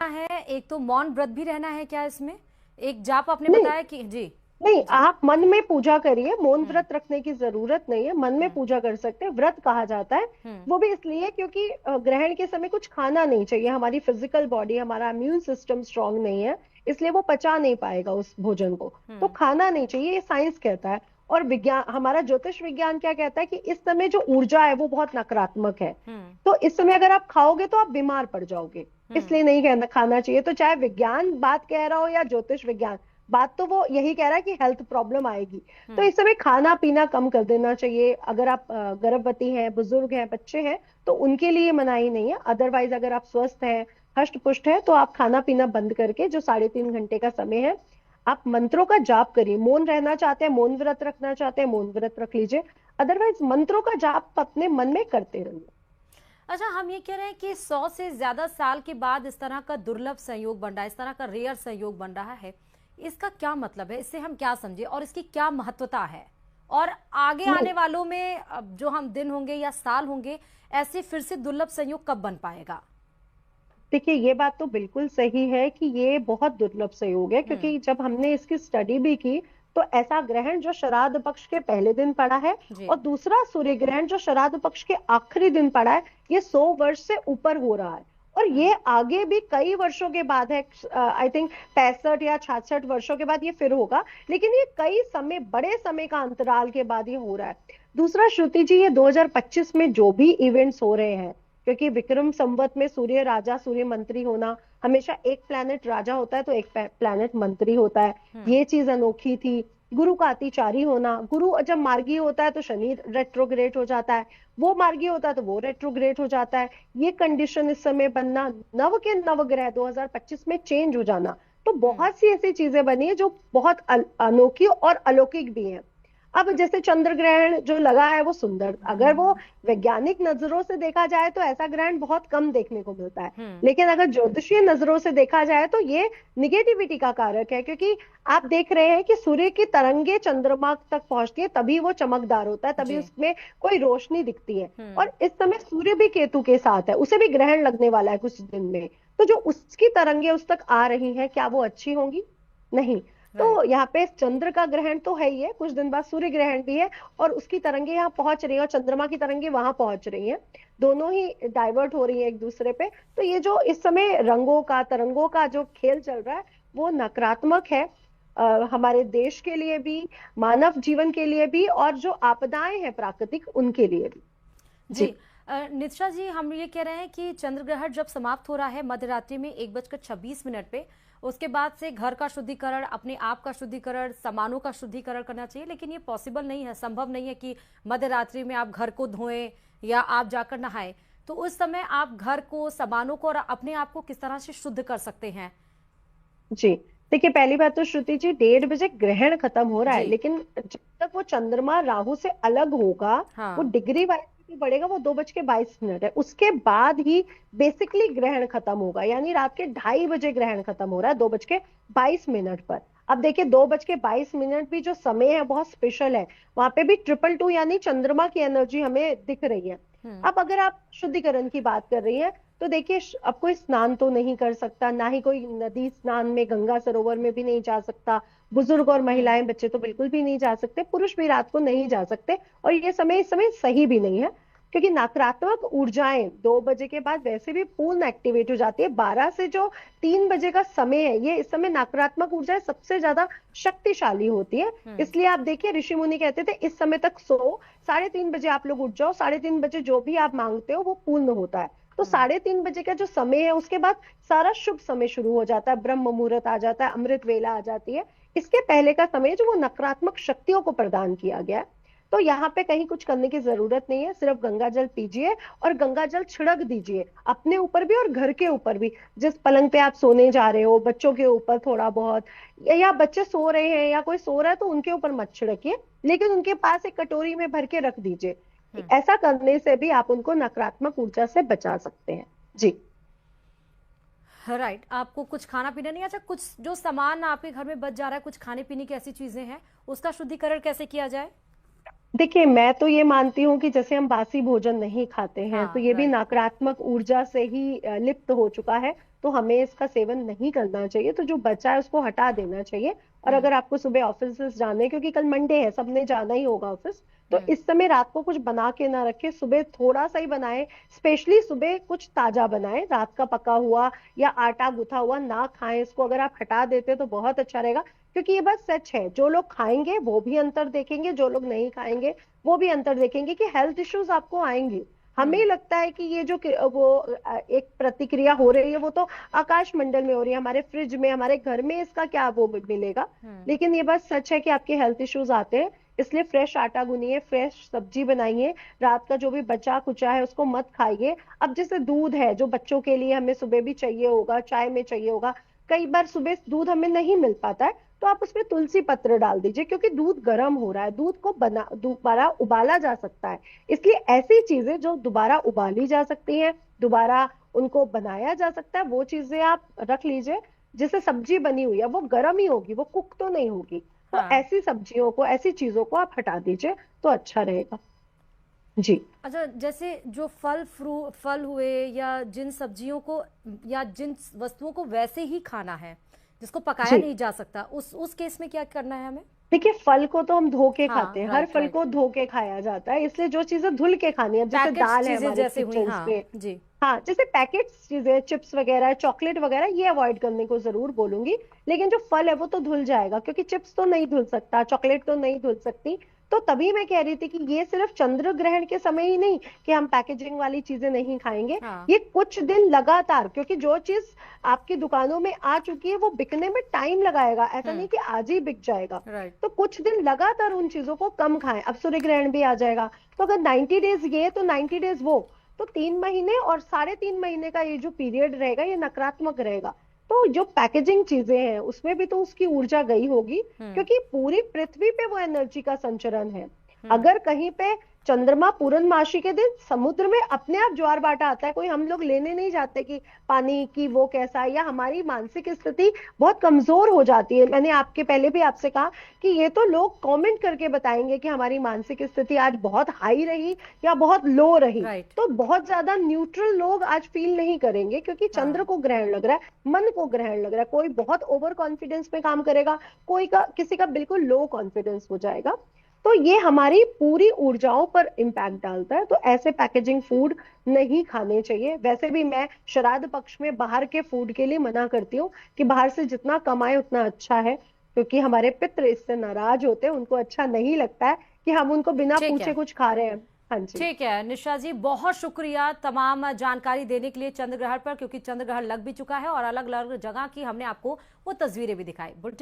है, एक तो मौन व्रत भी रहना है क्या इसमें? एक जाप आपने नहीं बताया कि जी। नहीं, जी। आप मन में पूजा करिए, मौन हम्म। व्रत रखने की जरूरत नहीं है, मन में हम्म। पूजा कर सकते हैं। व्रत कहा जाता है हम्म। वो भी इसलिए क्योंकि ग्रहण के समय कुछ खाना नहीं चाहिए, हमारी फिजिकल बॉडी, हमारा इम्यून सिस्टम स्ट्रांग नहीं है, इसलिए वो पचा नहीं पाएगा उस भोजन को। तो हम्म। खाना नहीं चाहिए, ये साइंस कहता है। और विज्ञान, हमारा ज्योतिष विज्ञान क्या कहता है कि इस समय जो ऊर्जा है वो बहुत नकारात्मक है। हम्म। तो इस समय अगर आप खाओगे तो आप बीमार पड़ जाओगे, हम्म। इसलिए नहीं कहना खाना चाहिए। तो चाहे विज्ञान बात कह रहा हो या ज्योतिष विज्ञान, बात तो वो यही कह रहा है कि हेल्थ प्रॉब्लम आएगी। तो हम्म। इस समय खाना पीना कम कर देना चाहिए। अगर आप गर्भवती हैं, बुजुर्ग हैं, बच्चे हैं, तो उनके लिए मनाही नहीं है। अदरवाइज अगर आप स्वस्थ हैं, हष्ट पुष्ट है, तो आप खाना पीना बंद करके जो 3.5 घंटे का समय है, आप मंत्रों का जाप करिए। मौन रहना चाहते हैं, मौन व्रत रखना चाहते हैं, मौन व्रत रख लीजिए। अदरवाइज मंत्रों का जाप अपने मन में करते रहिए। अच्छा, हम ये कह रहे हैं कि 100 से ज्यादा साल के बाद इस तरह का दुर्लभ संयोग बन रहा है, इस तरह का रेयर संयोग बन रहा है, इसका क्या मतलब है? इससे हम क्या समझे और इसकी क्या महत्वता है? और आगे नहीं, आने वालों में अब जो हम दिन होंगे या साल होंगे, ऐसे फिर से दुर्लभ संयोग कब बन पाएगा? देखिए ये बात तो बिल्कुल सही है कि ये बहुत दुर्लभ संयोग है, हम्म। क्योंकि जब हमने इसकी स्टडी भी की तो ऐसा ग्रहण जो श्राद्ध पक्ष के पहले दिन पड़ा है, जी। और दूसरा सूर्य ग्रहण जो श्राद्ध पक्ष के आखिरी दिन पड़ा है, ये 100 वर्ष से ऊपर हो रहा है। और हम्म। ये आगे भी कई वर्षों के बाद है, आई थिंक 65 या 66 वर्षों के बाद ये फिर होगा। लेकिन ये कई समय, बड़े समय का अंतराल के बाद ये हो रहा है। दूसरा श्रुति जी, ये 2025 में जो भी इवेंट्स हो रहे हैं, क्योंकि विक्रम संवत में सूर्य राजा सूर्य मंत्री होना, हमेशा एक प्लैनेट राजा होता है तो एक प्लैनेट मंत्री होता है, हम्म। ये चीज अनोखी थी। गुरु का अतिचारी होना, गुरु जब मार्गी होता है तो शनि रेट्रोग्रेड हो जाता है, वो मार्गी होता है तो वो रेट्रोग्रेड हो जाता है। ये कंडीशन इस समय बनना, नव के नव ग्रह 2025 में चेंज हो जाना, तो हम्म। बहुत सी ऐसी चीजें बनी है जो बहुत अनोखी और अलौकिक भी हैं। अब जैसे चंद्र ग्रहण जो लगा है वो सुंदर, अगर वो वैज्ञानिक नजरों से देखा जाए तो ऐसा ग्रहण बहुत कम देखने को मिलता है। हम्म। लेकिन अगर ज्योतिषीय नजरों से देखा जाए तो ये निगेटिविटी का कारक है, क्योंकि आप देख रहे हैं कि सूर्य की तरंगे चंद्रमा तक पहुंचती है, तभी वो चमकदार होता है, तभी जी। उसमें कोई रोशनी दिखती है। हम्म। और इस समय सूर्य भी केतु के साथ है, उसे भी ग्रहण लगने वाला है कुछ दिन में। तो जो उसकी तरंगे उस तक आ रही हैं, क्या वो अच्छी होंगी? नहीं। राइट। तो यहाँ पे चंद्र का ग्रहण तो है ही है, कुछ दिन बाद सूर्य ग्रहण भी है, और उसकी तरंगे यहाँ पहुंच रही है और चंद्रमा की तरंगे वहां पहुंच रही हैं। दोनों ही डाइवर्ट हो रही है एक दूसरे पे। तो ये जो इस समय रंगों का, तरंगों का जो खेल चल रहा है, वो नकारात्मक है, हमारे देश के लिए भी, मानव जीवन के लिए भी, और जो आपदाएं हैं प्राकृतिक उनके लिए भी। जी। जी। नित्शा जी, हम ये कह रहे हैं कि चंद्र ग्रहण जब समाप्त हो रहा है मध्य रात्रि में 1:26 पे, उसके बाद से घर का शुद्धिकरण, अपने आप का शुद्धिकरण, सामानों का शुद्धिकरण करना चाहिए, लेकिन ये पॉसिबल नहीं है, संभव नहीं है कि मध्य रात्रि में आप घर को धोएं या आप जाकर नहाएं। तो उस समय आप घर को, सामानों को और अपने आप को किस तरह से शुद्ध कर सकते हैं? जी, देखिए पहली बात तो श्रुति जी, 1:30 बजे ग्रहण खत्म हो रहा है, जी। लेकिन जब तक वो चंद्रमा राहु से अलग होगा, वो हाँ। डिग्री वाइज भी बढ़ेगा, वो 2:22 है, उसके बाद ही बेसिकली ग्रहण खत्म होगा। यानी रात के 2:30 बजे ग्रहण खत्म हो रहा है, 2:22 पर। अब देखिए 2:22 भी जो समय है बहुत स्पेशल है, वहां पे भी 222 यानी चंद्रमा की एनर्जी हमें दिख रही है। हम्म। अब अगर आप शुद्धिकरण की बात कर रही हैं, तो देखिए अब कोई स्नान तो नहीं कर सकता, ना ही कोई नदी स्नान में, गंगा सरोवर में भी नहीं जा सकता। बुजुर्ग और हम्म। महिलाएं, बच्चे तो बिल्कुल भी नहीं जा सकते, पुरुष भी रात को नहीं जा सकते। और ये समय इस समय सही भी नहीं है, क्योंकि नकारात्मक ऊर्जाएं 2 बजे के बाद वैसे भी पूर्ण एक्टिवेट हो जाती है। 12 से जो 3 बजे का समय है, ये इस समय नकारात्मक ऊर्जाएं सबसे ज्यादा शक्तिशाली होती है। हम्म। इसलिए आप देखिए ऋषि मुनि कहते थे इस समय तक सो, 3:30 बजे आप लोग उठ जाओ, 3:30 बजे जो भी आप मांगते हो वो पूर्ण होता है। तो हम्म। 3:30 बजे का जो समय है, उसके बाद सारा शुभ समय शुरू हो जाता है, ब्रह्म मुहूर्त आ जाता है, अमृत वेला आ जाती है। इसके पहले का समय जो वो नकारात्मक शक्तियों को प्रदान किया गया है। तो यहाँ पे कहीं कुछ करने की जरूरत नहीं है, सिर्फ गंगा जल पीजिए और गंगा जल छिड़क दीजिए अपने ऊपर भी और घर के ऊपर भी। जिस पलंग पे आप सोने जा रहे हो, बच्चों के ऊपर थोड़ा बहुत, या बच्चे सो रहे हैं या कोई सो रहा है तो उनके ऊपर मत छिड़किए, लेकिन उनके पास एक कटोरी में भर के रख दीजिए। हम्म। ऐसा करने से भी आप उनको नकारात्मक ऊर्जा से बचा सकते हैं। जी। राइट। आपको कुछ खाना पीना नहीं, अच्छा कुछ जो सामान आपके घर में बच जा रहा है, कुछ खाने पीने की ऐसी चीजें हैं, उसका शुद्धिकरण कैसे किया जाए? देखिए मैं तो ये मानती हूँ कि जैसे हम बासी भोजन नहीं खाते हैं, तो हाँ। ये भी राइट। नकारात्मक ऊर्जा से ही लिप्त हो चुका है। तो हमें इसका सेवन नहीं करना चाहिए। तो जो बचा है उसको हटा देना चाहिए। और अगर आपको सुबह ऑफिस जाना है, क्योंकि कल मंडे है, सबने जाना ही होगा ऑफिस, तो इस समय रात को कुछ बना के ना रखे, सुबह थोड़ा सा ही बनाए। स्पेशली सुबह कुछ ताजा बनाए, रात का पका हुआ या आटा गुथा हुआ ना खाएं। इसको अगर आप हटा देते तो बहुत अच्छा रहेगा, क्योंकि ये बात सच है, जो लोग खाएंगे वो भी अंतर देखेंगे, जो लोग नहीं खाएंगे वो भी अंतर देखेंगे, कि हेल्थ इश्यूज आपको आएंगे। हमें लगता है कि ये जो एक प्रतिक्रिया हो रही है वो तो आकाश मंडल में हो रही है, हमारे फ्रिज में, हमारे घर में इसका क्या वो मिलेगा। लेकिन ये बात सच है कि आपके हेल्थ इश्यूज आते हैं। इसलिए फ्रेश आटा गूंनिए, फ्रेश सब्जी बनाइए, रात का जो भी बचा कुचा है उसको मत खाइए। अब जैसे दूध है जो बच्चों के लिए हमें सुबह भी चाहिए होगा, चाय में चाहिए होगा, कई बार सुबह दूध हमें नहीं मिल पाता है, तो आप उसमें तुलसी पत्र डाल दीजिए, क्योंकि दूध गर्म हो रहा है, दूध को बना दोबारा उबाला जा सकता है। इसलिए ऐसी चीजें जो दोबारा उबाली जा सकती हैं, दोबारा उनको बनाया जा सकता है, वो चीजें आप रख लीजिए। जैसे सब्जी बनी हुई है वो गर्म ही होगी, वो कुक तो नहीं होगी। तो हाँ। ऐसी सब्जियों को, ऐसी चीजों को आप हटा दीजिए तो अच्छा रहेगा। जी। अच्छा, जैसे जो फल हुए या जिन सब्जियों को या जिन वस्तुओं को वैसे ही खाना है, जिसको पकाया जी नहीं जा सकता, उस केस में क्या करना है हमें? देखिए, फल को तो हम धो के खाते हाँ, हैं, हर राइट फल राइट। को धो के खाया जाता है, इसलिए जो चीजें धुल के खानी है, जैसे पैकेट्स दाल है चीजें हमारे जैसे हुई, किचन हाँ में, जी। हाँ, जैसे पैकेट्स चीजें, चिप्स वगैरह, चॉकलेट वगैरह, ये अवॉइड करने को जरूर बोलूंगी। लेकिन जो फल है वो तो धुल जाएगा, क्योंकि चिप्स तो नहीं धुल सकता, चॉकलेट तो नहीं धुल सकती। तो तभी मैं कह रही थी कि ये सिर्फ चंद्र ग्रहण के समय ही नहीं कि हम पैकेजिंग वाली चीजें नहीं खाएंगे, हाँ। ये कुछ दिन लगातार, क्योंकि जो चीज आपकी दुकानों में आ चुकी है वो बिकने में टाइम लगाएगा, ऐसा नहीं कि आज ही बिक जाएगा। राइट। तो कुछ दिन लगातार उन चीजों को कम खाएं। अब सूर्य ग्रहण भी आ जाएगा, तो अगर 90 डेज ये तो 90 डेज वो, तो 3 महीने और 3.5 महीने का ये जो पीरियड रहेगा ये नकारात्मक रहेगा। तो जो पैकेजिंग चीजें हैं उसमें भी तो उसकी ऊर्जा गई होगी, क्योंकि पूरी पृथ्वी पे वो एनर्जी का संचरण है। अगर कहीं पे चंद्रमा पूर्णमासी के दिन समुद्र में अपने आप ज्वार भाटा आता है, कोई हम लोग लेने नहीं जाते कि पानी की वो कैसा है, या हमारी मानसिक स्थिति बहुत कमजोर हो जाती है। मैंने आपके पहले भी आपसे कहा कि ये तो लोग कमेंट करके बताएंगे कि हमारी मानसिक स्थिति आज बहुत हाई रही या बहुत लो रही। राइट। तो बहुत ज्यादा न्यूट्रल लोग आज फील नहीं करेंगे, क्योंकि चंद्र को ग्रहण लग रहा है, मन को ग्रहण लग रहा है। कोई बहुत ओवर कॉन्फिडेंस में काम करेगा, कोई का किसी का बिल्कुल लो कॉन्फिडेंस हो जाएगा। तो ये हमारी पूरी ऊर्जाओं पर इम्पैक्ट डालता है। तो ऐसे पैकेजिंग फूड नहीं खाने चाहिए। वैसे भी मैं श्राद्ध पक्ष में बाहर के फूड के लिए मना करती हूँ कि बाहर से जितना कमाए उतना अच्छा है, क्योंकि हमारे पितृ इससे नाराज होते हैं, उनको अच्छा नहीं लगता है कि हम उनको बिना ठीक पूछे है। कुछ खा रहे हैं। हाँ जी। ठीक है निशा जी, बहुत शुक्रिया तमाम जानकारी देने के लिए चंद्र ग्रहण पर, क्योंकि चंद्र ग्रहण लग भी चुका है और अलग अलग जगह की हमने आपको वो तस्वीरें भी दिखाई।